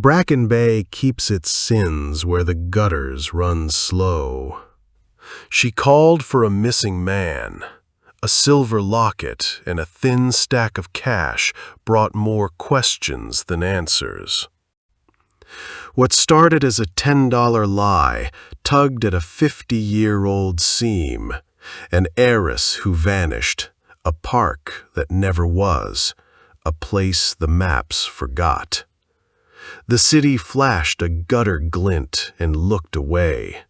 Brackenbay keeps its sins where the gutters run slow. She called for a missing man. A silver locket and a thin stack of cash brought more questions than answers. What started as a $10 lie tugged at a 50-year-old seam. An heiress who vanished, a park that never was, a place the maps forgot. The city flashed a gutter glint and looked away,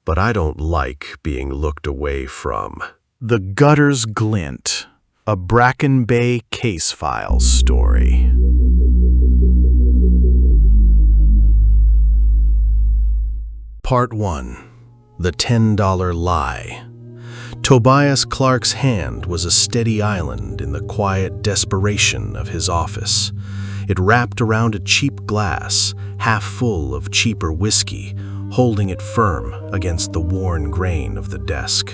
but I don't like being looked away from. The Gutter's Glint, a Brackenbay case file story. Part 1. The $10 Lie. Tobias Clark's hand was a steady island in the quiet desperation of his office. It wrapped around a cheap glass, half full of cheaper whiskey, holding it firm against the worn grain of the desk.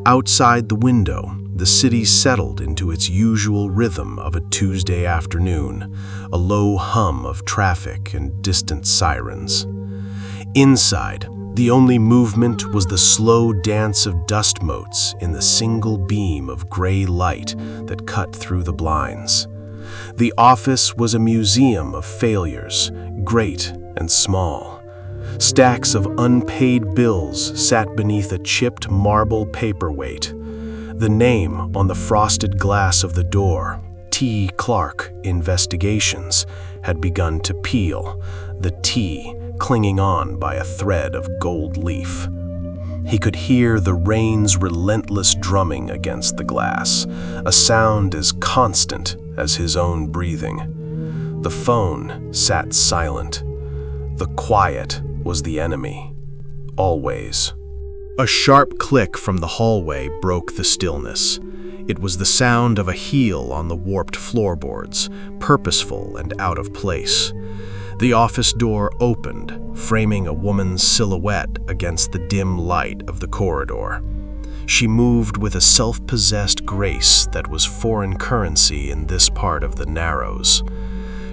Outside the window, the city settled into its usual rhythm of a Tuesday afternoon, a low hum of traffic and distant sirens. Inside, the only movement was the slow dance of dust motes in the single beam of gray light that cut through the blinds. The office was a museum of failures, great and small. Stacks of unpaid bills sat beneath a chipped marble paperweight. The name on the frosted glass of the door, T. Clark Investigations, had begun to peel, the T clinging on by a thread of gold leaf. He could hear the rain's relentless drumming against the glass, a sound as constant as his own breathing. The phone sat silent. The quiet was the enemy, always. A sharp click from the hallway broke the stillness. It was the sound of a heel on the warped floorboards, purposeful and out of place. The office door opened, framing a woman's silhouette against the dim light of the corridor. She moved with a self-possessed grace that was foreign currency in this part of the Narrows.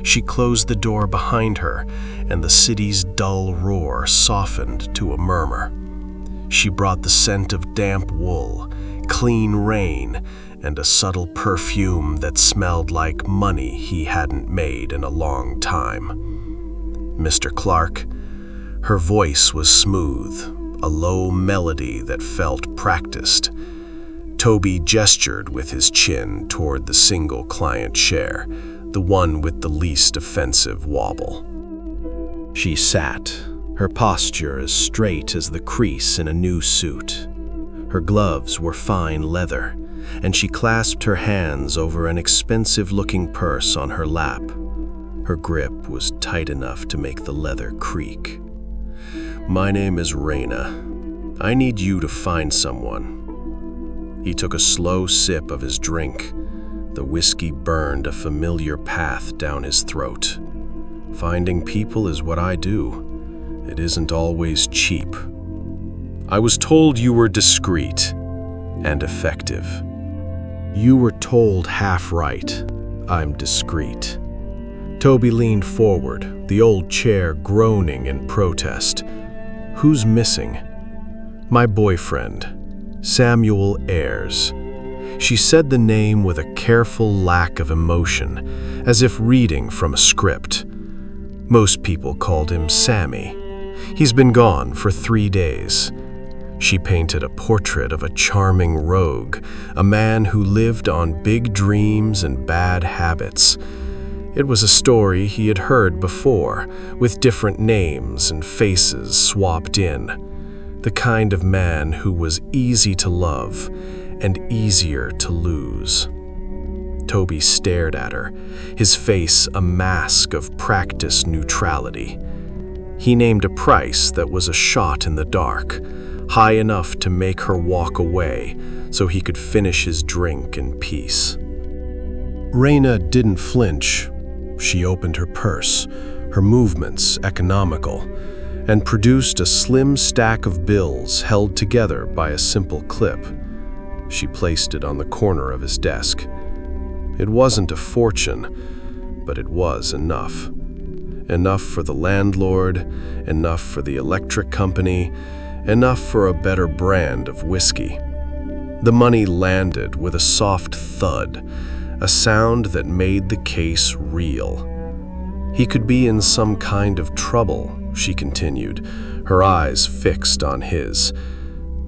She closed the door behind her, and the city's dull roar softened to a murmur. She brought the scent of damp wool, clean rain, and a subtle perfume that smelled like money he hadn't made in a long time. Mr. Clark. Her voice was smooth, a low melody that felt practiced. Toby gestured with his chin toward the single client chair, the one with the least offensive wobble. She sat, her posture as straight as the crease in a new suit. Her gloves were fine leather, and she clasped her hands over an expensive-looking purse on her lap. Her grip was tight enough to make the leather creak. "My name is Raina. I need you to find someone." He took a slow sip of his drink. The whiskey burned a familiar path down his throat. "Finding people is what I do. It isn't always cheap. I was told you were discreet and effective." "You were told half right. I'm discreet." Toby leaned forward, the old chair groaning in protest. "Who's missing?" "My boyfriend, Samuel Ayres." She said the name with a careful lack of emotion, as if reading from a script. Most people called him Sammy. He's been gone for 3 days. She painted a portrait of a charming rogue, a man who lived on big dreams and bad habits. It was a story he had heard before, with different names and faces swapped in. The kind of man who was easy to love and easier to lose. Toby stared at her, his face a mask of practiced neutrality. He named a price that was a shot in the dark, high enough to make her walk away so he could finish his drink in peace. Raina didn't flinch. She opened her purse, her movements economical, and produced a slim stack of bills held together by a simple clip. She placed it on the corner of his desk. It wasn't a fortune, but it was enough. Enough for the landlord, enough for the electric company, enough for a better brand of whiskey. The money landed with a soft thud, a sound that made the case real. He could be in some kind of trouble, she continued, her eyes fixed on his.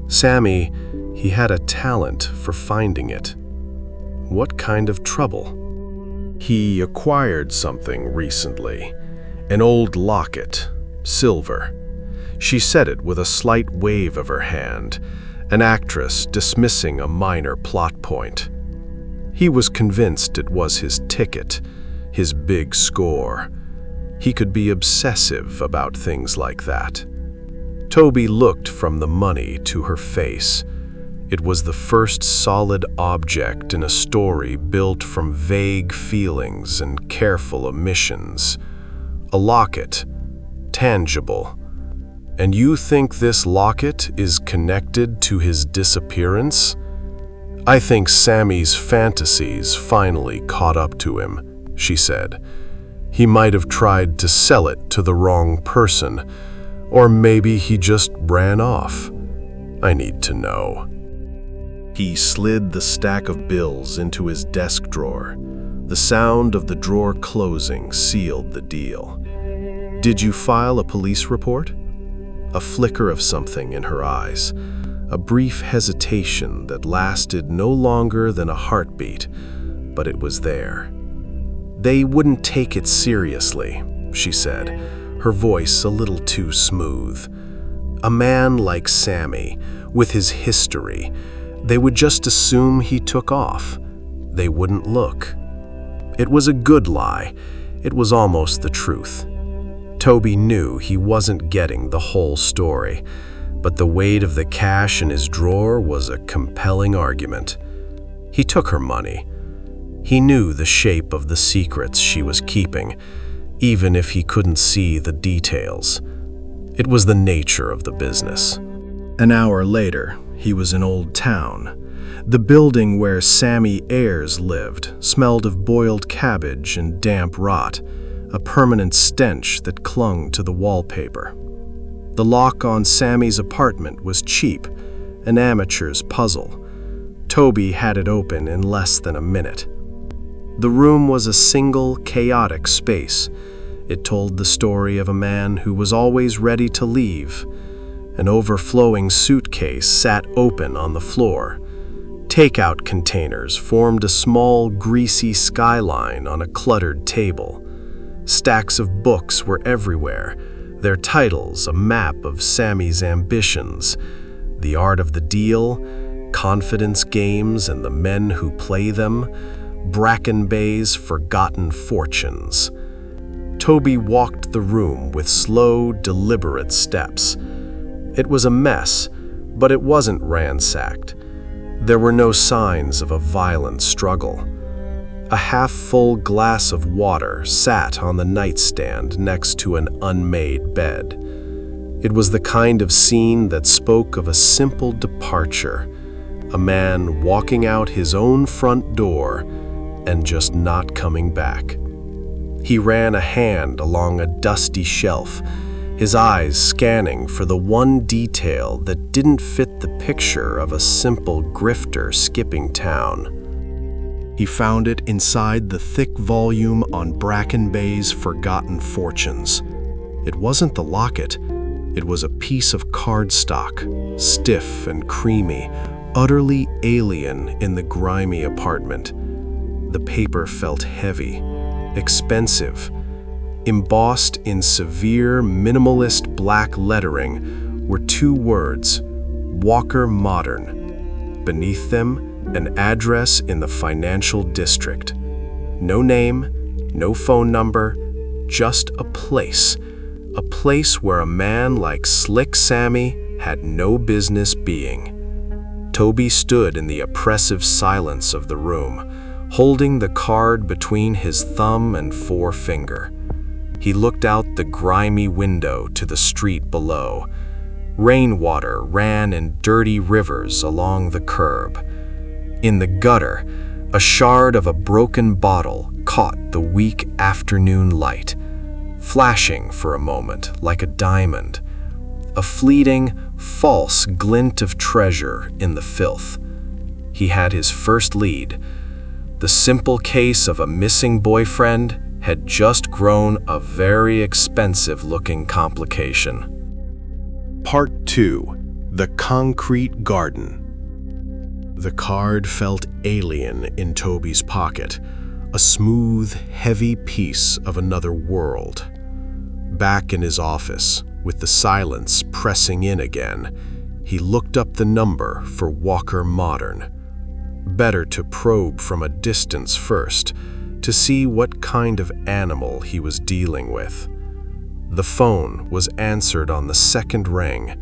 Sammy, he had a talent for finding it. What kind of trouble? He acquired something recently, an old locket, silver. She said it with a slight wave of her hand, an actress dismissing a minor plot point. He was convinced it was his ticket, his big score. He could be obsessive about things like that. Toby looked from the money to her face. It was the first solid object in a story built from vague feelings and careful omissions. A locket, tangible. And you think this locket is connected to his disappearance? I think Sammy's fantasies finally caught up to him, she said. He might have tried to sell it to the wrong person, or maybe he just ran off. I need to know. He slid the stack of bills into his desk drawer. The sound of the drawer closing sealed the deal. Did you file a police report? A flicker of something in her eyes, a brief hesitation that lasted no longer than a heartbeat, but it was there. They wouldn't take it seriously, she said, her voice a little too smooth. A man like Sammy, with his history, they would just assume he took off. They wouldn't look. It was a good lie. It was almost the truth. Toby knew he wasn't getting the whole story, but the weight of the cash in his drawer was a compelling argument. He took her money. He knew the shape of the secrets she was keeping, even if he couldn't see the details. It was the nature of the business. An hour later, he was in Old Town. The building where Sammy Ayers lived smelled of boiled cabbage and damp rot, a permanent stench that clung to the wallpaper. The lock on Sammy's apartment was cheap, an amateur's puzzle. Toby had it open in less than a minute. The room was a single, chaotic space. It told the story of a man who was always ready to leave. An overflowing suitcase sat open on the floor. Takeout containers formed a small, greasy skyline on a cluttered table. Stacks of books were everywhere, their titles a map of Sammy's ambitions, The Art of the Deal, Confidence Games and the Men Who Play Them, Brackenbay's Forgotten Fortunes. Toby walked the room with slow, deliberate steps. It was a mess, but it wasn't ransacked. There were no signs of a violent struggle. A half-full glass of water sat on the nightstand next to an unmade bed. It was the kind of scene that spoke of a simple departure, a man walking out his own front door and just not coming back. He ran a hand along a dusty shelf, his eyes scanning for the one detail that didn't fit the picture of a simple grifter skipping town. He found it inside the thick volume on Brackenbay's Forgotten Fortunes. It wasn't the locket. It was a piece of cardstock, stiff and creamy, utterly alien in the grimy apartment. The paper felt heavy, expensive. Embossed in severe, minimalist black lettering were two words, Walker Modern. Beneath them, an address in the financial district. No name, no phone number, just a place where a man like Slick Sammy had no business being. Toby stood in the oppressive silence of the room, holding the card between his thumb and forefinger. He looked out the grimy window to the street below. Rainwater ran in dirty rivers along the curb. In the gutter, a shard of a broken bottle caught the weak afternoon light. flashing for a moment like a diamond, a fleeting, false glint of treasure in the filth. He had his first lead. The simple case of a missing boyfriend had just grown a very expensive-looking complication. Part 2. The Concrete Garden. The card felt alien in Toby's pocket, a smooth, heavy piece of another world. Back in his office, with the silence pressing in again, he looked up the number for Walker Modern. Better to probe from a distance first, to see what kind of animal he was dealing with. The phone was answered on the second ring,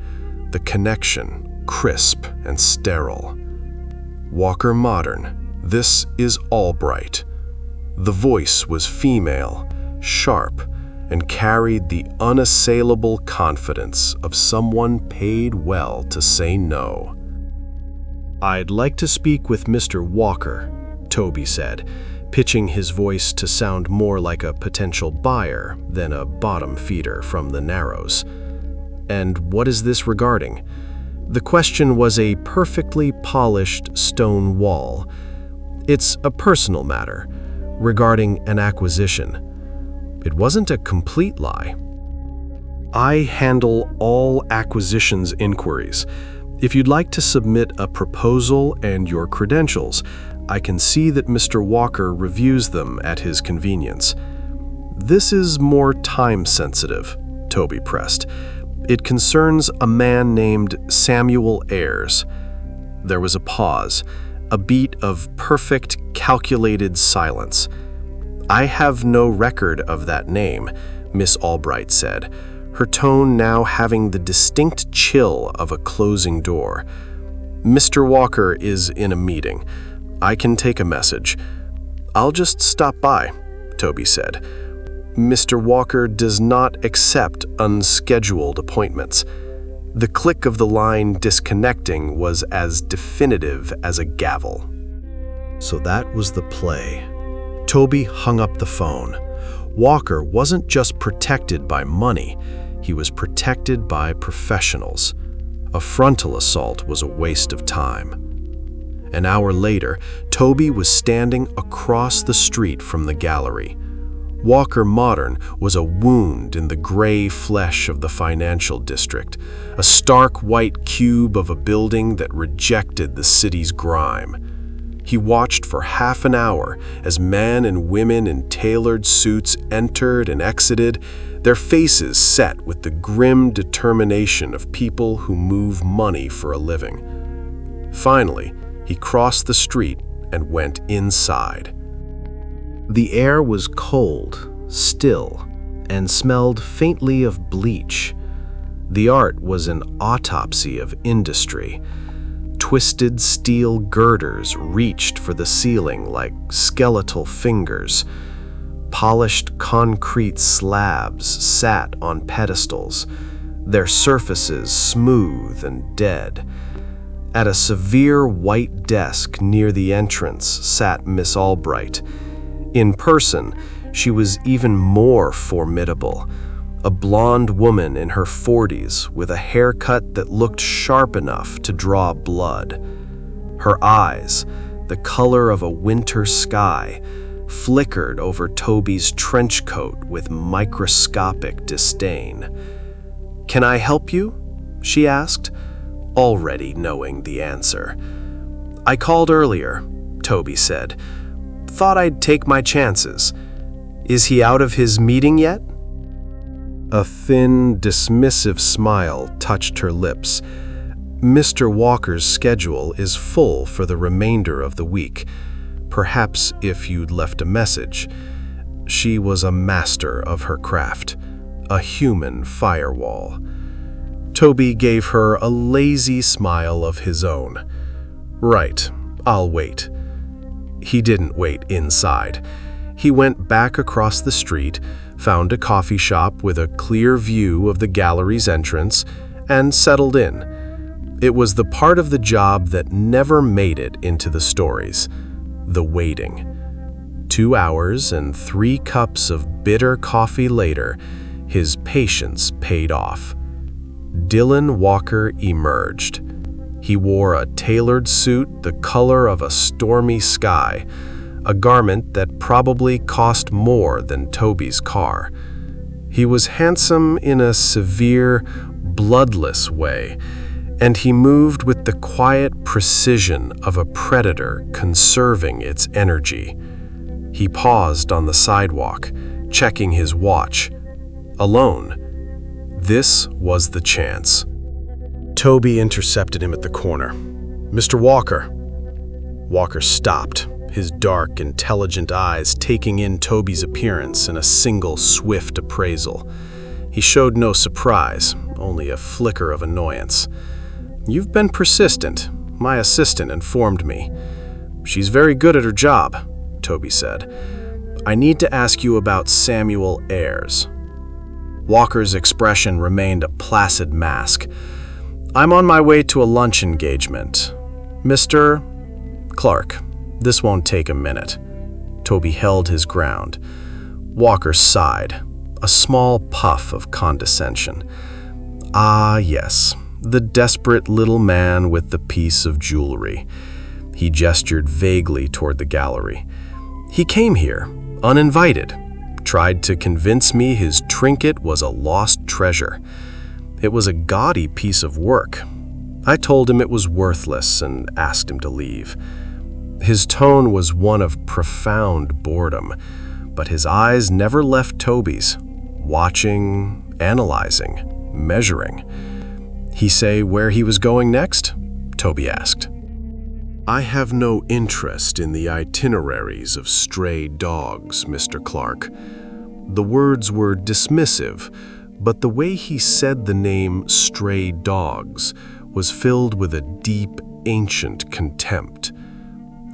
the connection crisp and sterile. Walker Modern, this is Albright. The voice was female, sharp, and carried the unassailable confidence of someone paid well to say no. "I'd like to speak with Mr. Walker," Toby said, pitching his voice to sound more like a potential buyer than a bottom feeder from the Narrows. "And what is this regarding?" The question was a perfectly polished stone wall. "It's a personal matter, regarding an acquisition." It wasn't a complete lie. "I handle all acquisitions inquiries. If you'd like to submit a proposal and your credentials, I can see that Mr. Walker reviews them at his convenience." "This is more time-sensitive," Toby pressed. "It concerns a man named Samuel Ayres." There was a pause, a beat of perfect, calculated silence. "I have no record of that name," Miss Albright said, her tone now having the distinct chill of a closing door. "Mr. Walker is in a meeting. I can take a message." "I'll just stop by," Toby said. "Mr. Walker does not accept unscheduled appointments." The click of the line disconnecting was as definitive as a gavel. So that was the play. Toby hung up the phone. Walker wasn't just protected by money, he was protected by professionals. A frontal assault was a waste of time. An hour later, Toby was standing across the street from the gallery. Walker Modern was a wound in the gray flesh of the financial district, a stark white cube of a building that rejected the city's grime. He watched for half an hour as men and women in tailored suits entered and exited, their faces set with the grim determination of people who move money for a living. Finally, he crossed the street and went inside. The air was cold, still, and smelled faintly of bleach. The art was an autopsy of industry. Twisted steel girders reached for the ceiling like skeletal fingers. Polished concrete slabs sat on pedestals, their surfaces smooth and dead. At a severe white desk near the entrance sat Miss Albright. In person, she was even more formidable. A blonde woman in her 40s with a haircut that looked sharp enough to draw blood. Her eyes, the color of a winter sky, flickered over Toby's trench coat with microscopic disdain. "Can I help you?" she asked, already knowing the answer. "I called earlier," Toby said. "Thought I'd take my chances. Is he out of his meeting yet?" A thin, dismissive smile touched her lips. "Mr. Walker's schedule is full for the remainder of the week. Perhaps if you'd left a message." She was a master of her craft, a human firewall. Toby gave her a lazy smile of his own. "Right, I'll wait." He didn't wait inside. He went back across the street, found a coffee shop with a clear view of the gallery's entrance, and settled in. It was the part of the job that never made it into the stories, the waiting. 2 hours and 3 cups of bitter coffee later, his patience paid off. Dylan Walker emerged. He wore a tailored suit the color of a stormy sky, a garment that probably cost more than Toby's car. He was handsome in a severe, bloodless way, and he moved with the quiet precision of a predator conserving its energy. He paused on the sidewalk, checking his watch. Alone. This was the chance. Toby intercepted him at the corner. "Mr. Walker." Walker stopped, his dark, intelligent eyes taking in Toby's appearance in a single swift appraisal. He showed no surprise, only a flicker of annoyance. "You've been persistent. My assistant informed me." "She's very good at her job," Toby said. "I need to ask you about Samuel Ayres." Walker's expression remained a placid mask. "I'm on my way to a lunch engagement. Mr. Clark, this won't take a minute." Toby held his ground. Walker sighed, a small puff of condescension. "Ah, yes, the desperate little man with the piece of jewelry." He gestured vaguely toward the gallery. "He came here, uninvited, tried to convince me his trinket was a lost treasure. It was a gaudy piece of work. I told him it was worthless and asked him to leave." His tone was one of profound boredom, but his eyes never left Toby's, watching, analyzing, measuring. "He say where he was going next?" Toby asked. "I have no interest in the itineraries of stray dogs, Mr. Clark." The words were dismissive, but the way he said the name stray dogs was filled with a deep, ancient contempt.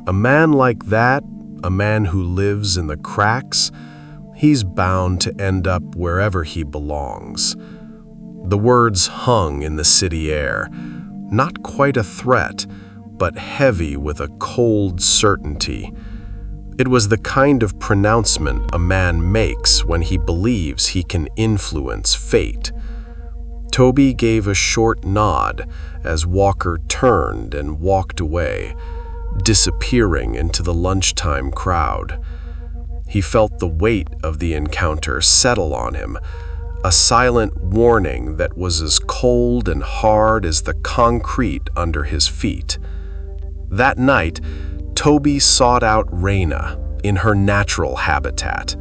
A man like that, a man who lives in the cracks, he's bound to end up wherever he belongs. The words hung in the city air, not quite a threat, but heavy with a cold certainty. It was the kind of pronouncement a man makes when he believes he can influence fate. Toby gave a short nod as Walker turned and walked away, disappearing into the lunchtime crowd. He felt the weight of the encounter settle on him, a silent warning that was as cold and hard as the concrete under his feet. That night, Toby sought out Raina in her natural habitat.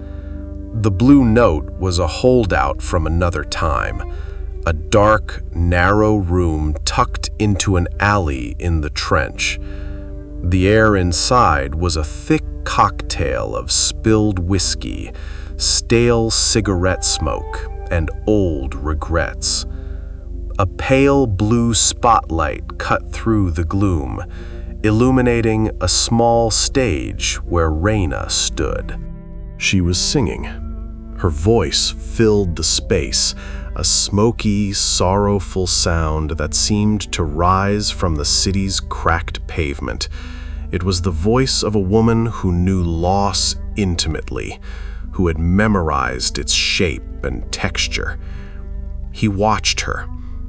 The Blue Note was a holdout from another time, a dark, narrow room tucked into an alley in the trench. The air inside was a thick cocktail of spilled whiskey, stale cigarette smoke, and old regrets. A pale blue spotlight cut through the gloom, illuminating a small stage where Raina stood. She was singing. Her voice filled the space, a smoky, sorrowful sound that seemed to rise from the city's cracked pavement. It was the voice of a woman who knew loss intimately, who had memorized its shape and texture. He watched her,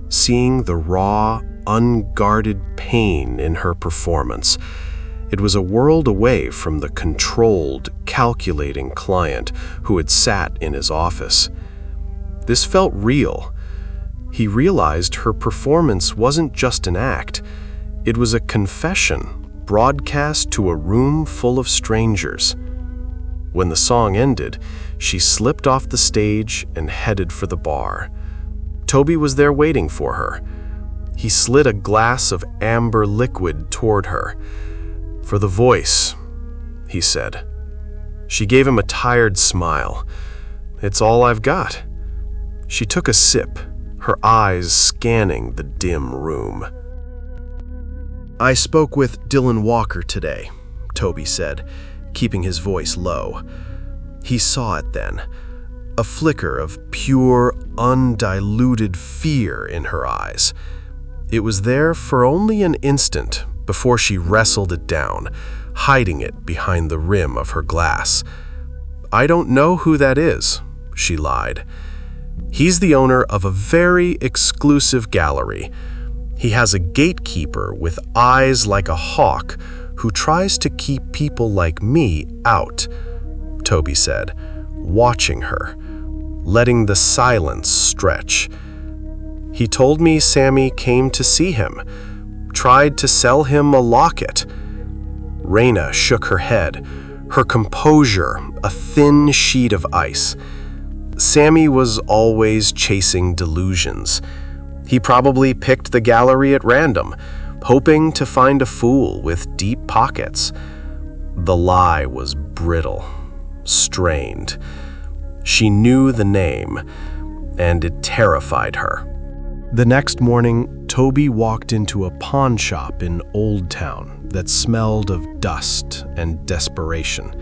seeing the raw, unguarded pain in her performance. It was a world away from the controlled, calculating client who had sat in his office. This felt real. He realized her performance wasn't just an act. It was a confession broadcast to a room full of strangers. When the song ended, she slipped off the stage and headed for the bar. Toby was there waiting for her. He slid a glass of amber liquid toward her. "For the voice," he said. She gave him a tired smile. "It's all I've got." She took a sip, her eyes scanning the dim room. "I spoke with Dylan Walker today," Toby said, keeping his voice low. He saw it then, a flicker of pure, undiluted fear in her eyes. It was there for only an instant before she wrestled it down, hiding it behind the rim of her glass. "I don't know who that is," she lied. "He's the owner of a very exclusive gallery. He has a gatekeeper with eyes like a hawk who tries to keep people like me out," Toby said, watching her, letting the silence stretch. "He told me Sammy came to see him, tried to sell him a locket." Raina shook her head, her composure a thin sheet of ice. Sammy was always chasing delusions. He probably picked the gallery at random, hoping to find a fool with deep pockets. The lie was brittle, strained. She knew the name, and it terrified her. The next morning, Toby walked into a pawn shop in Old Town that smelled of dust and desperation.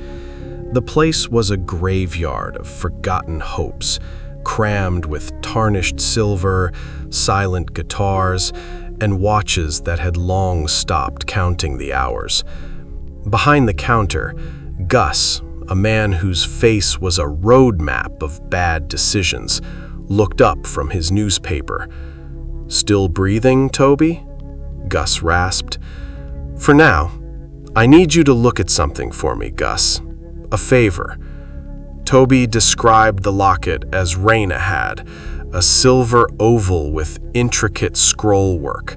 The place was a graveyard of forgotten hopes, crammed with tarnished silver, silent guitars, and watches that had long stopped counting the hours. Behind the counter, Gus, a man whose face was a roadmap of bad decisions, looked up from his newspaper. "Still breathing, Toby?" Gus rasped. "For now, I need you to look at something for me, Gus. A favor." Toby described the locket as Raina had, a silver oval with intricate scroll work.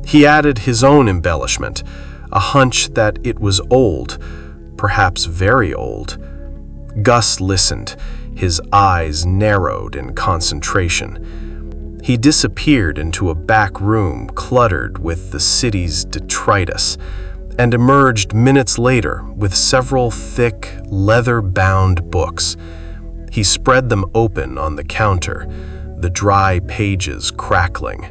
He added his own embellishment, a hunch that it was old, perhaps very old. Gus listened, his eyes narrowed in concentration. He disappeared into a back room cluttered with the city's detritus, and emerged minutes later with several thick, leather-bound books. He spread them open on the counter, the dry pages crackling.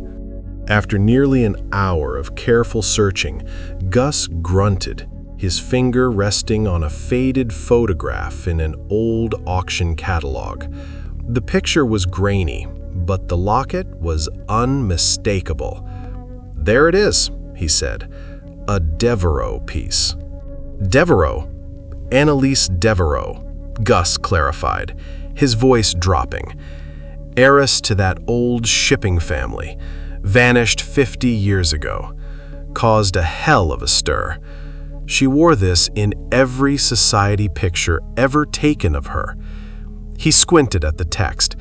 After nearly an hour of careful searching, Gus grunted, his finger resting on a faded photograph in an old auction catalog. The picture was grainy, but the locket was unmistakable. "There it is," he said. "A Devereux piece." "Devereux? Annalise Devereux," Gus clarified, his voice dropping. "Heiress to that old shipping family, vanished 50 years ago. Caused a hell of a stir. She wore this in every society picture ever taken of her." He squinted at the text.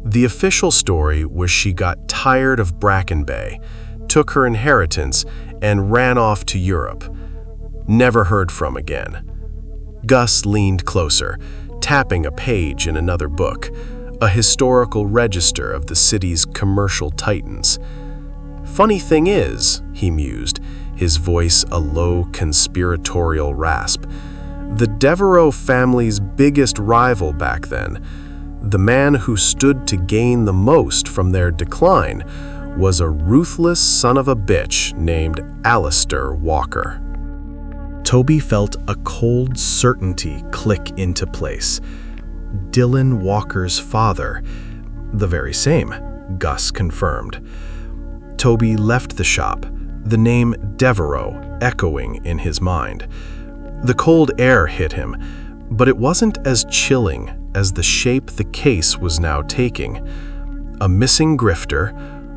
The official story was she got tired of Brackenbay, took her inheritance, and ran off to Europe. Never heard from again. Gus leaned closer, tapping a page in another book, a historical register of the city's commercial titans. "Funny thing is," he mused, his voice a low conspiratorial rasp, "the Devereux family's biggest rival back then, the man who stood to gain the most from their decline, was a ruthless son of a bitch named Alistair Walker." Toby felt a cold certainty click into place. Dylan Walker's father. The very same, Gus confirmed. Toby left the shop, the name Devereux echoing in his mind. The cold air hit him, but it wasn't as chilling as the shape the case was now taking. A missing grifter,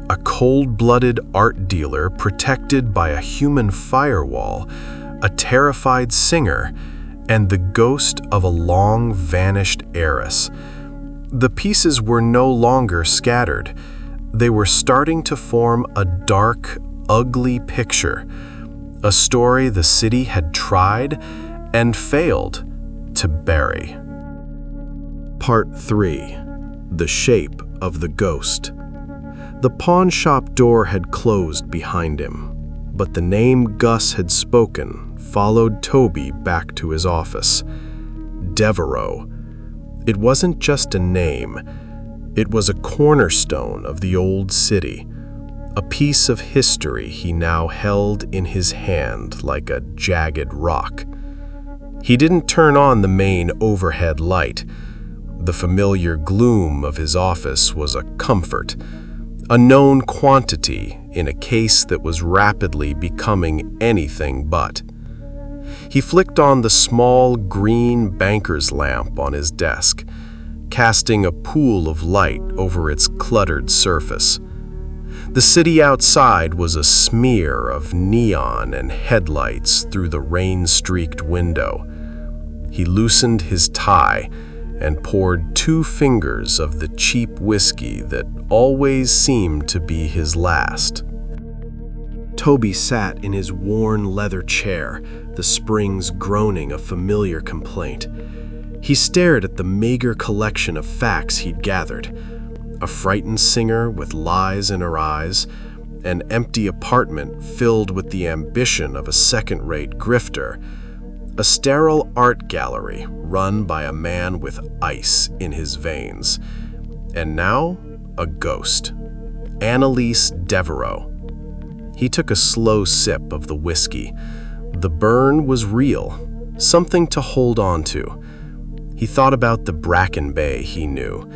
a cold-blooded art dealer protected by a human firewall, a terrified singer, and the ghost of a long-vanished heiress. The pieces were no longer scattered. They were starting to form a dark, ugly picture, a story the city had tried and failed to bury. Part 3. The Shape of the Ghost. The pawn shop door had closed behind him, but the name Gus had spoken followed Toby back to his office. Devereux. It wasn't just a name. It was a cornerstone of the old city, a piece of history he now held in his hand like a jagged rock. He didn't turn on the main overhead light. The familiar gloom of his office was a comfort, a known quantity in a case that was rapidly becoming anything but. He flicked on the small green banker's lamp on his desk, casting a pool of light over its cluttered surface. The city outside was a smear of neon and headlights through the rain-streaked window. He loosened his tie and poured 2 fingers of the cheap whiskey that always seemed to be his last. Toby sat in his worn leather chair, the springs groaning a familiar complaint. He stared at the meager collection of facts he'd gathered. A frightened singer with lies in her eyes, an empty apartment filled with the ambition of a second-rate grifter, a sterile art gallery run by a man with ice in his veins, and now a ghost, Annalise Devereaux. He took a slow sip of the whiskey. The burn was real, something to hold on to. He thought about the Brackenbay he knew,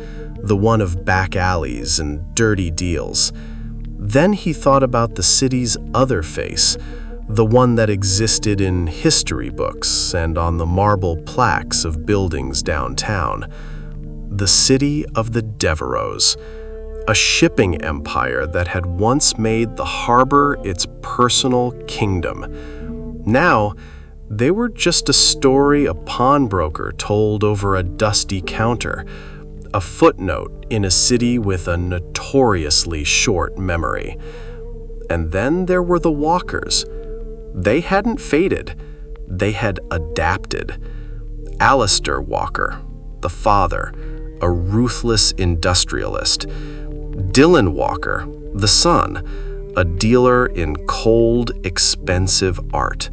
the one of back alleys and dirty deals. Then he thought about the city's other face, the one that existed in history books and on the marble plaques of buildings downtown. The city of the Devereaux, a shipping empire that had once made the harbor its personal kingdom. Now, they were just a story a pawnbroker told over a dusty counter, a footnote in a city with a notoriously short memory. And then there were the Walkers. They hadn't faded. They had adapted. Alistair Walker, the father, a ruthless industrialist. Dylan Walker, the son, a dealer in cold, expensive art.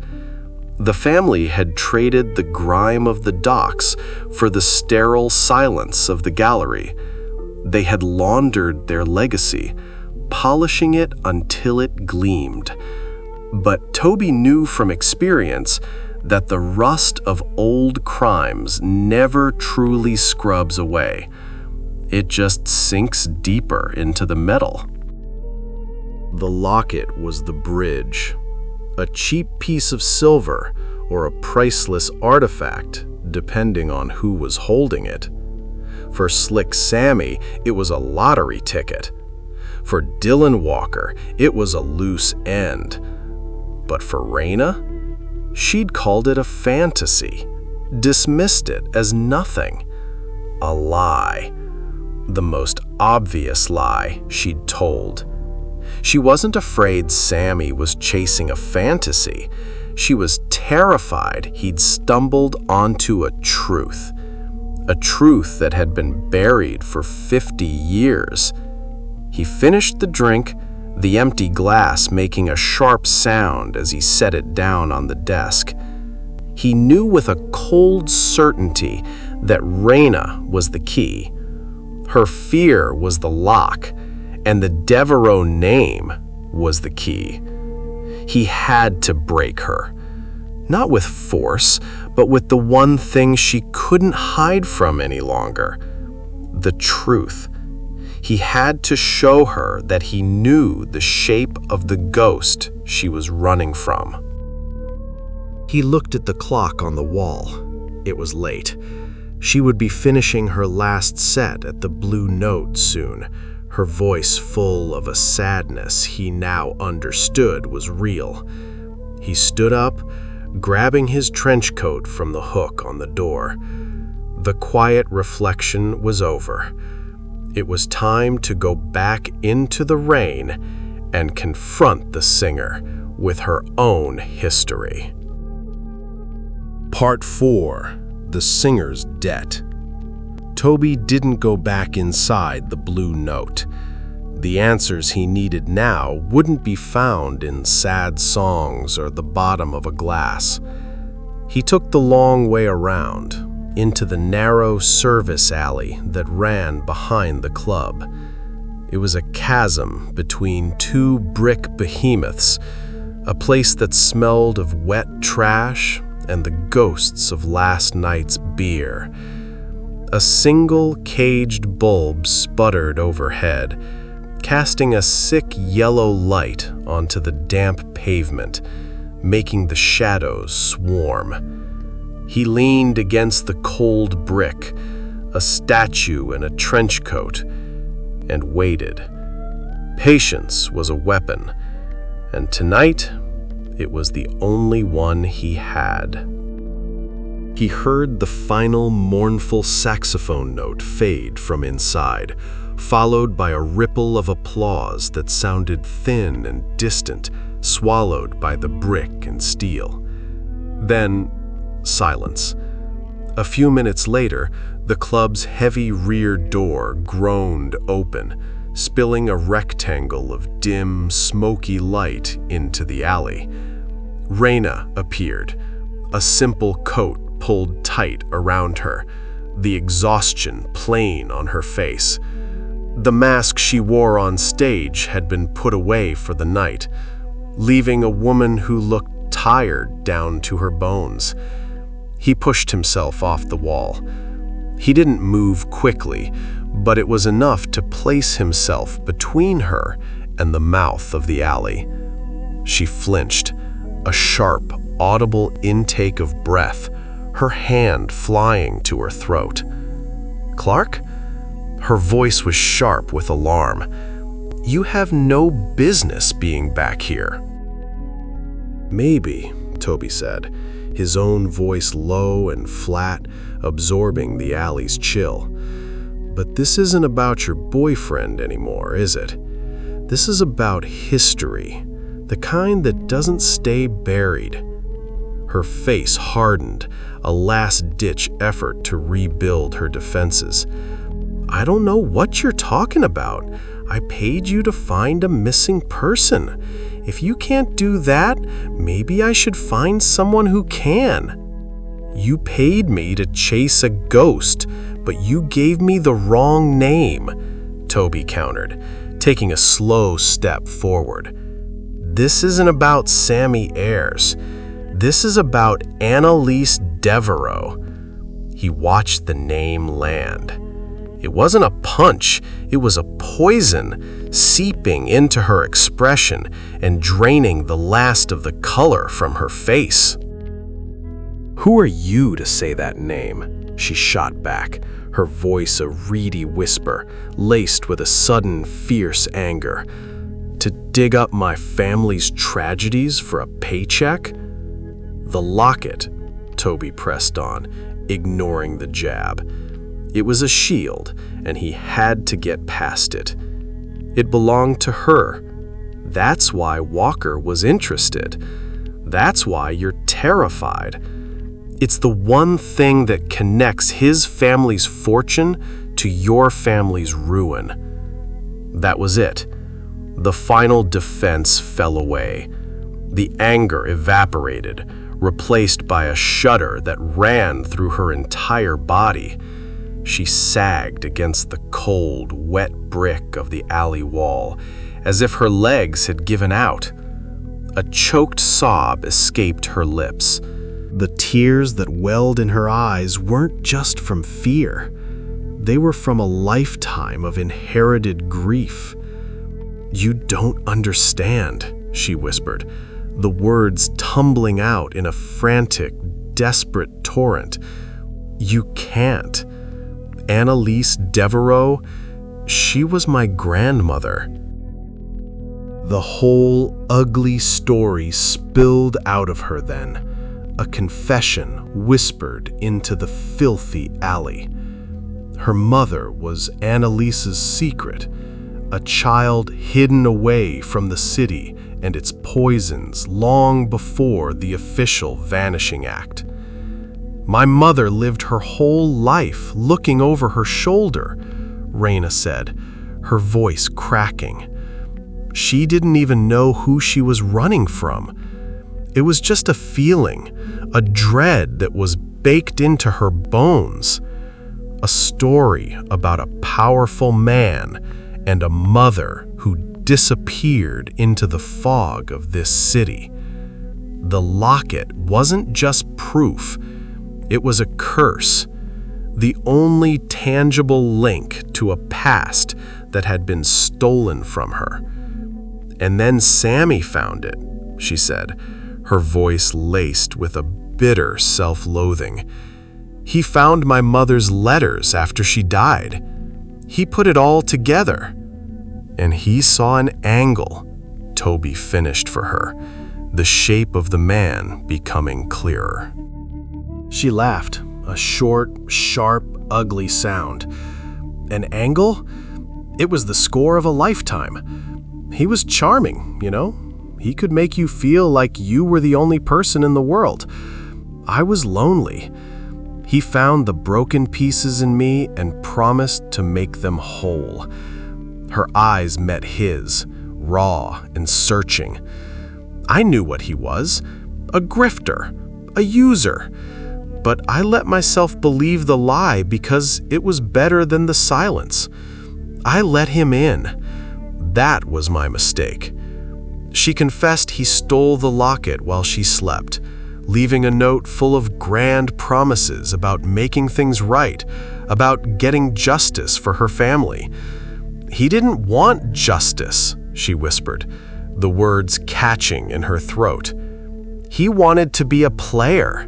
The family had traded the grime of the docks for the sterile silence of the gallery. They had laundered their legacy, polishing it until it gleamed. But Toby knew from experience that the rust of old crimes never truly scrubs away. It just sinks deeper into the metal. The locket was the bridge, a cheap piece of silver or a priceless artifact, depending on who was holding it. For Slick Sammy, it was a lottery ticket. For Dylan Walker, it was a loose end. But for Raina, she'd called it a fantasy, dismissed it as nothing. A lie. The most obvious lie she'd told. She wasn't afraid Sammy was chasing a fantasy. She was terrified he'd stumbled onto a truth that had been buried for 50 years. He finished the drink, the empty glass making a sharp sound as he set it down on the desk. He knew with a cold certainty that Raina was the key. Her fear was the lock, and the Devereaux name was the key. He had to break her. Not with force, but with the one thing she couldn't hide from any longer. The truth. He had to show her that he knew the shape of the ghost she was running from. He looked at the clock on the wall. It was late. She would be finishing her last set at the Blue Note soon, her voice full of a sadness he now understood was real. He stood up, grabbing his trench coat from the hook on the door. The quiet reflection was over. It was time to go back into the rain and confront the singer with her own history. Part 4. The Singer's Debt. Toby didn't go back inside the Blue Note. The answers he needed now wouldn't be found in sad songs or the bottom of a glass. He took the long way around, into the narrow service alley that ran behind the club. It was a chasm between 2 brick behemoths, a place that smelled of wet trash and the ghosts of last night's beer. A single caged bulb sputtered overhead, casting a sick yellow light onto the damp pavement, making the shadows swarm. He leaned against the cold brick, a statue in a trench coat, and waited. Patience was a weapon, and tonight it was the only one he had. He heard the final mournful saxophone note fade from inside, followed by a ripple of applause that sounded thin and distant, swallowed by the brick and steel. Then, silence. A few minutes later, the club's heavy rear door groaned open, spilling a rectangle of dim, smoky light into the alley. Raina appeared, a simple coat pulled tight around her, the exhaustion plain on her face. The mask she wore on stage had been put away for the night, leaving a woman who looked tired down to her bones. He pushed himself off the wall. He didn't move quickly, but it was enough to place himself between her and the mouth of the alley. She flinched, a sharp, audible intake of breath, her hand flying to her throat. "Clark?" Her voice was sharp with alarm. "You have no business being back here." "Maybe," Toby said, his own voice low and flat, absorbing the alley's chill. "But this isn't about your boyfriend anymore, is it? This is about history, the kind that doesn't stay buried." Her face hardened, a last-ditch effort to rebuild her defenses. "I don't know what you're talking about. I paid you to find a missing person. If you can't do that, maybe I should find someone who can." "You paid me to chase a ghost, but you gave me the wrong name," Toby countered, taking a slow step forward. "This isn't about Sammy Ayres. This is about Annalise Devereaux." He watched the name land. It wasn't a punch, it was a poison, seeping into her expression and draining the last of the color from her face. "Who are you to say that name?" she shot back, her voice a reedy whisper, laced with a sudden, fierce anger. "To dig up my family's tragedies for a paycheck?" "The locket," Toby pressed on, ignoring the jab. It was a shield, and he had to get past it. It belonged to her. That's why Walker was interested. That's why you're terrified. It's the one thing that connects his family's fortune to your family's ruin. That was it. The final defense fell away. The anger evaporated, replaced by a shudder that ran through her entire body. She sagged against the cold, wet brick of the alley wall, as if her legs had given out. A choked sob escaped her lips. The tears that welled in her eyes weren't just from fear. They were from a lifetime of inherited grief. "You don't understand," she whispered, the words tumbling out in a frantic, desperate torrent. "You can't. Annalise Devereaux, she was my grandmother." The whole ugly story spilled out of her then, a confession whispered into the filthy alley. Her mother was Annalise's secret, a child hidden away from the city and its poisons long before the official Vanishing Act. "My mother lived her whole life looking over her shoulder," Raina said, her voice cracking. She didn't even know who she was running from. It was just a feeling, a dread that was baked into her bones. A story about a powerful man and a mother who disappeared into the fog of this city. The locket wasn't just proof. It was a curse, the only tangible link to a past that had been stolen from her. "And then Sammy found it," she said, her voice laced with a bitter self-loathing. "He found my mother's letters after she died. He put it all together. And he saw an angle," Toby finished for her, the shape of the man becoming clearer. She laughed, a short, sharp, ugly sound. An angle? It was the score of a lifetime. He was charming, you know? He could make you feel like you were the only person in the world. I was lonely. He found the broken pieces in me and promised to make them whole. Her eyes met his, raw and searching. I knew what he was, a grifter, a user. But I let myself believe the lie because it was better than the silence. I let him in. That was my mistake. She confessed he stole the locket while she slept, leaving a note full of grand promises about making things right, about getting justice for her family. He didn't want justice, she whispered, the words catching in her throat. He wanted to be a player.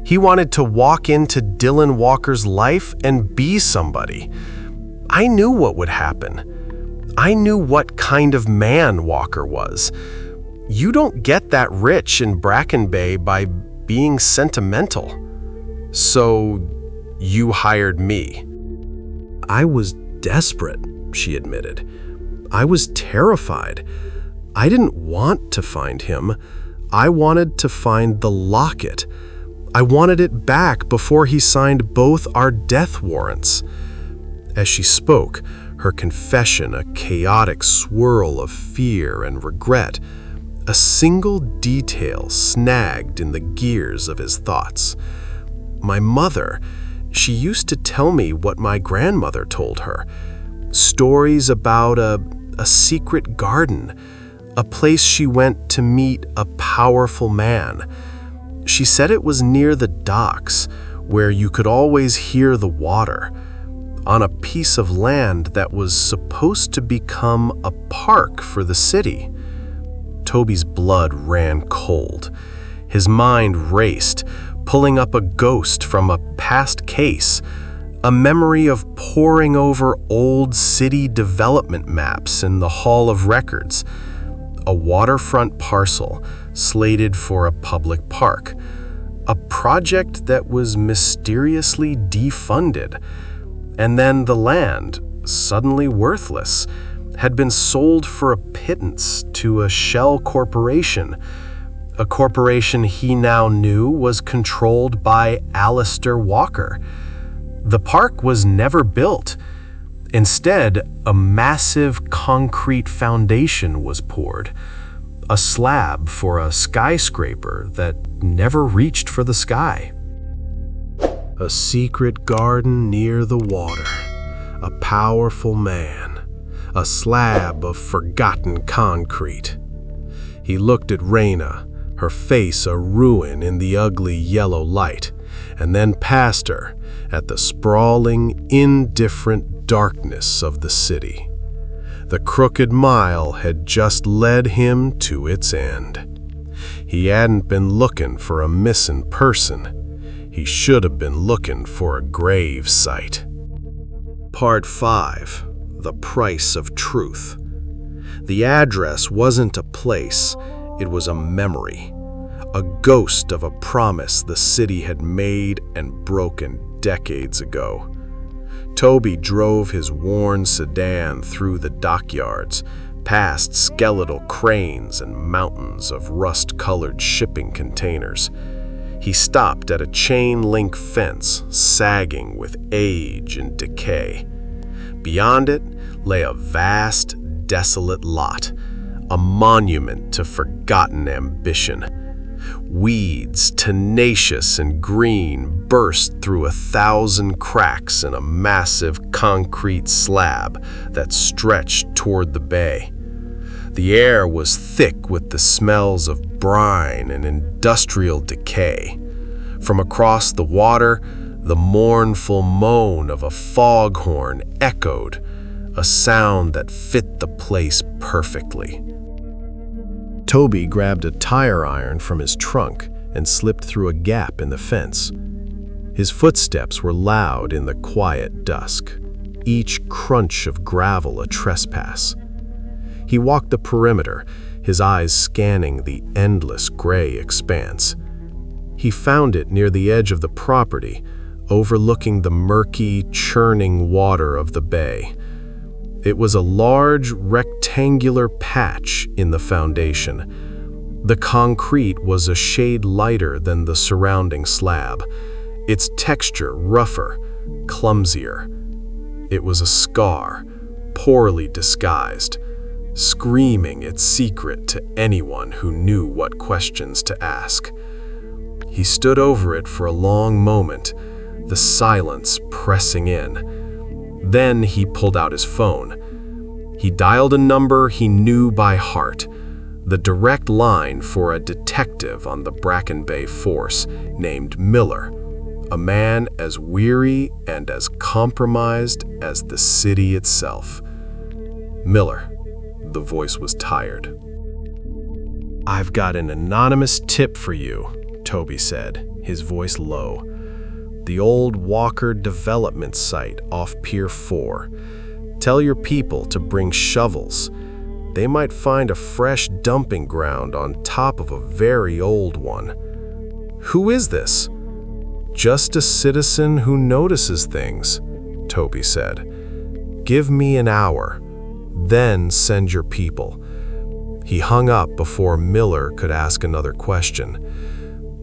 He wanted to walk into Dylan Walker's life and be somebody. I knew what would happen. I knew what kind of man Walker was. You don't get that rich in Brackenbay by being sentimental. So you hired me. I was desperate, she admitted. I was terrified. I didn't want to find him. I wanted to find the locket. I wanted it back before he signed both our death warrants. As she spoke, her confession a chaotic swirl of fear and regret, a single detail snagged in the gears of his thoughts. My mother, she used to tell me what my grandmother told her. Stories about a secret garden, a place she went to meet a powerful man. She said it was near the docks, where you could always hear the water, on a piece of land that was supposed to become a park for the city. Toby's blood ran cold. His mind raced, pulling up a ghost from a past case, a memory of poring over old city development maps in the Hall of Records, a waterfront parcel slated for a public park, a project that was mysteriously defunded, and then the land, suddenly worthless, had been sold for a pittance to a shell corporation, a corporation he now knew was controlled by Alistair Walker. The park was never built. Instead, a massive concrete foundation was poured, a slab for a skyscraper that never reached for the sky. A secret garden near the water, a powerful man, a slab of forgotten concrete. He looked at Raina, her face a ruin in the ugly yellow light, and then past her at the sprawling, indifferent darkness of the city. The crooked mile had just led him to its end. He hadn't been looking for a missing person. He should have been looking for a grave site. Part 5. The Price of Truth. The address wasn't a place, it was a memory. A ghost of a promise the city had made and broken decades ago. Toby drove his worn sedan through the dockyards, past skeletal cranes and mountains of rust-colored shipping containers. He stopped at a chain-link fence sagging with age and decay. Beyond it lay a vast, desolate lot, a monument to forgotten ambition. Weeds, tenacious and green, burst through 1,000 cracks in a massive concrete slab that stretched toward the bay. The air was thick with the smells of brine and industrial decay. From across the water, the mournful moan of a foghorn echoed, a sound that fit the place perfectly. Toby grabbed a tire iron from his trunk and slipped through a gap in the fence. His footsteps were loud in the quiet dusk, each crunch of gravel a trespass. He walked the perimeter, his eyes scanning the endless gray expanse. He found it near the edge of the property, overlooking the murky, churning water of the bay. It was a large, rectangular patch in the foundation. The concrete was a shade lighter than the surrounding slab, its texture rougher, clumsier. It was a scar, poorly disguised, screaming its secret to anyone who knew what questions to ask. He stood over it for a long moment, the silence pressing in. Then he pulled out his phone. He dialed a number he knew by heart, the direct line for a detective on the Brackenbay force named Miller, a man as weary and as compromised as the city itself. Miller. The voice was tired. "I've got an anonymous tip for you," Toby said, his voice low. "The old Walker development site off Pier 4. Tell your people to bring shovels. They might find a fresh dumping ground on top of a very old one." "Who is this?" "Just a citizen who notices things," Toby said. "Give me an hour. Then send your people." He hung up before Miller could ask another question.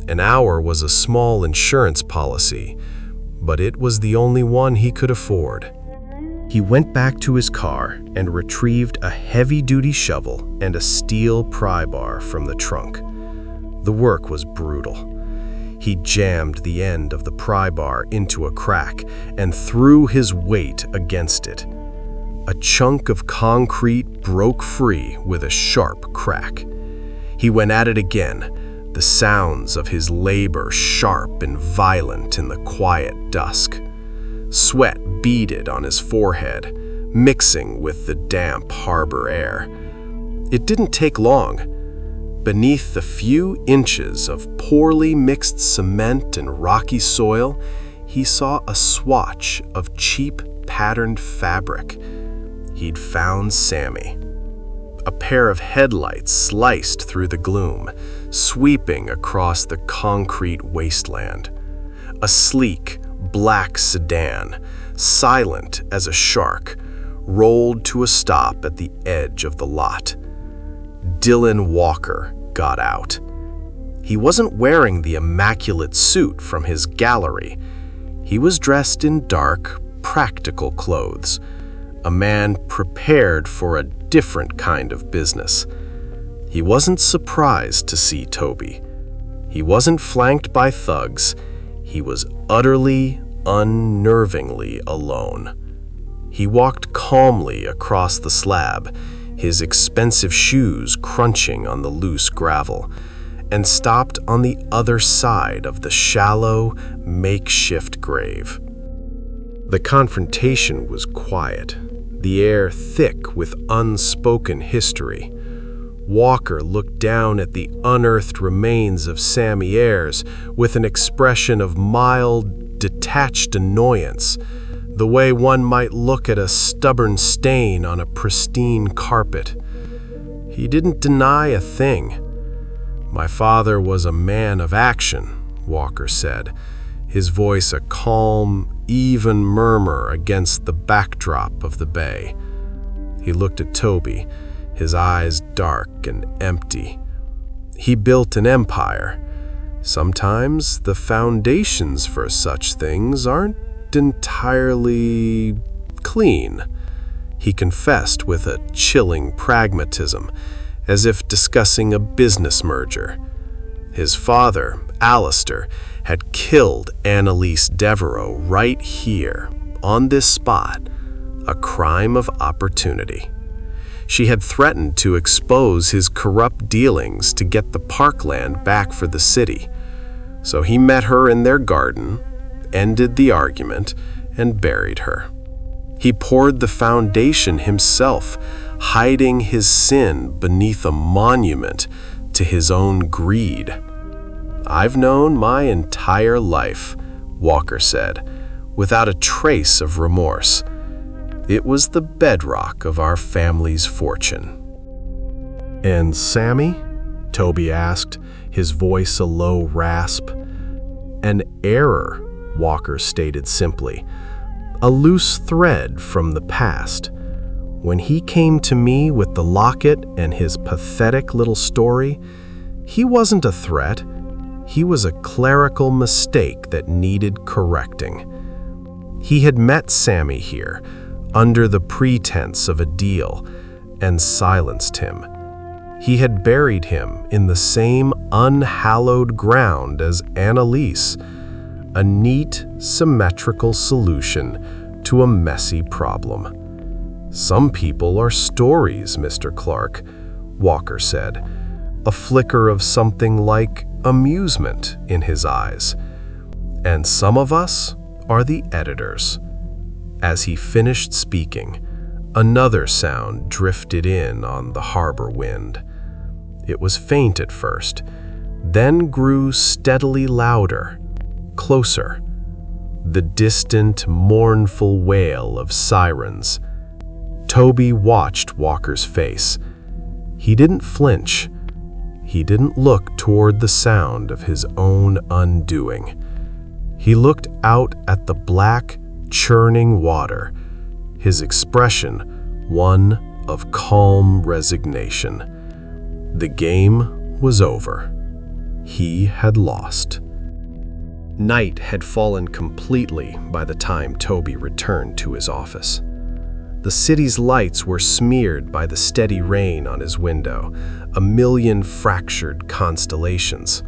An hour was a small insurance policy, but it was the only one he could afford. He went back to his car and retrieved a heavy-duty shovel and a steel pry bar from the trunk. The work was brutal. He jammed the end of the pry bar into a crack and threw his weight against it. A chunk of concrete broke free with a sharp crack. He went at it again, the sounds of his labor sharp and violent in the quiet dusk. Sweat beaded on his forehead, mixing with the damp harbor air. It didn't take long. Beneath the few inches of poorly mixed cement and rocky soil, he saw a swatch of cheap patterned fabric. He'd found Sammy. A pair of headlights sliced through the gloom, sweeping across the concrete wasteland. A sleek, black sedan, silent as a shark, rolled to a stop at the edge of the lot. Dylan Walker got out. He wasn't wearing the immaculate suit from his gallery. He was dressed in dark, practical clothes. A man prepared for a different kind of business. He wasn't surprised to see Toby. He wasn't flanked by thugs. He was utterly, unnervingly alone. He walked calmly across the slab, his expensive shoes crunching on the loose gravel, and stopped on the other side of the shallow, makeshift grave. The confrontation was quiet, the air thick with unspoken history. Walker looked down at the unearthed remains of Sammy Ayres with an expression of mild, detached annoyance, the way one might look at a stubborn stain on a pristine carpet. He didn't deny a thing. "My father was a man of action," Walker said, his voice a calm, even murmur against the backdrop of the bay. He looked at Toby, his eyes dark and empty. "He built an empire. Sometimes the foundations for such things aren't entirely clean," he confessed with a chilling pragmatism, as if discussing a business merger. His father, Alistair, had killed Annalise Devereaux right here, on this spot, a crime of opportunity. She had threatened to expose his corrupt dealings to get the parkland back for the city. So he met her in their garden, ended the argument, and buried her. He poured the foundation himself, hiding his sin beneath a monument to his own greed. "I've known my entire life," Walker said, without a trace of remorse. "It was the bedrock of our family's fortune." "And Sammy?" Toby asked, his voice a low rasp. "An error," Walker stated simply. "A loose thread from the past. When he came to me with the locket and his pathetic little story, he wasn't a threat. He was a clerical mistake that needed correcting. He had met Sammy here, under the pretense of a deal, and silenced him. He had buried him in the same unhallowed ground as Annalise, a neat, symmetrical solution to a messy problem. Some people are stories, Mr. Clark," Walker said, a flicker of something like amusement in his eyes. "And some of us are the editors." As he finished speaking, another sound drifted in on the harbor wind. It was faint at first, then grew steadily louder, closer. The distant, mournful wail of sirens. Toby watched Walker's face. He didn't flinch. He didn't look toward the sound of his own undoing. He looked out at the black, churning water, his expression one of calm resignation. The game was over. He had lost. Night had fallen completely by the time Toby returned to his office. The city's lights were smeared by the steady rain on his window, a million fractured constellations.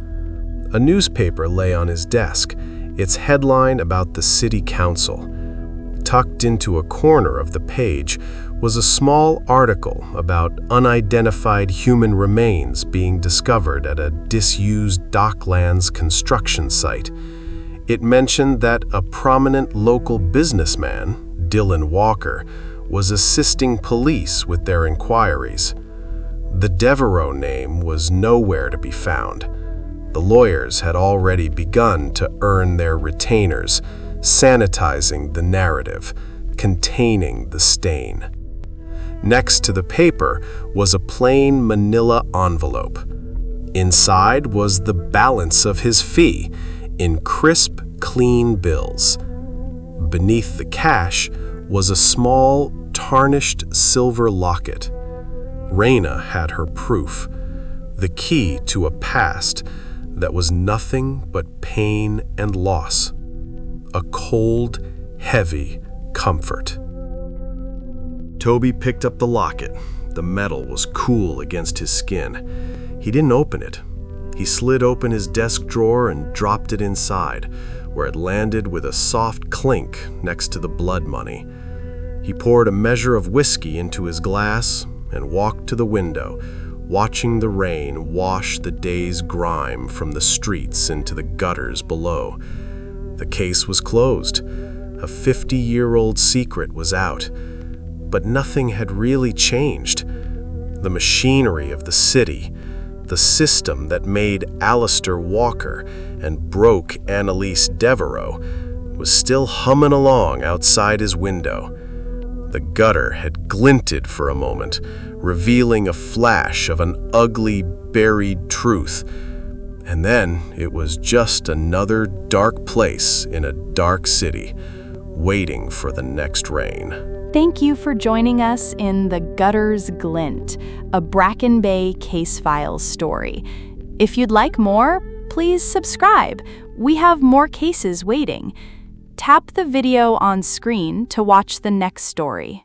A newspaper lay on his desk, its headline about the city council. Tucked into a corner of the page was a small article about unidentified human remains being discovered at a disused docklands construction site. It mentioned that a prominent local businessman, Dylan Walker, was assisting police with their inquiries. The Devereaux name was nowhere to be found. The lawyers had already begun to earn their retainers, sanitizing the narrative, containing the stain. Next to the paper was a plain manila envelope. Inside was the balance of his fee, in crisp, clean bills. Beneath the cash was a small, tarnished silver locket. Raina had her proof, the key to a past that was nothing but pain and loss. A cold, heavy comfort. Toby picked up the locket. The metal was cool against his skin. He didn't open it. He slid open his desk drawer and dropped it inside, where it landed with a soft clink next to the blood money. He poured a measure of whiskey into his glass and walked to the window, watching the rain wash the day's grime from the streets into the gutters below. The case was closed. A 50-year-old secret was out. But nothing had really changed. The machinery of the city, the system that made Alistair Walker and broke Annalise Devereaux, was still humming along outside his window. The gutter had glinted for a moment, revealing a flash of an ugly, buried truth. And then it was just another dark place in a dark city, waiting for the next rain. Thank you for joining us in The Gutter's Glint, a Brackenbay case files story. If you'd like more, please subscribe. We have more cases waiting. Tap the video on screen to watch the next story.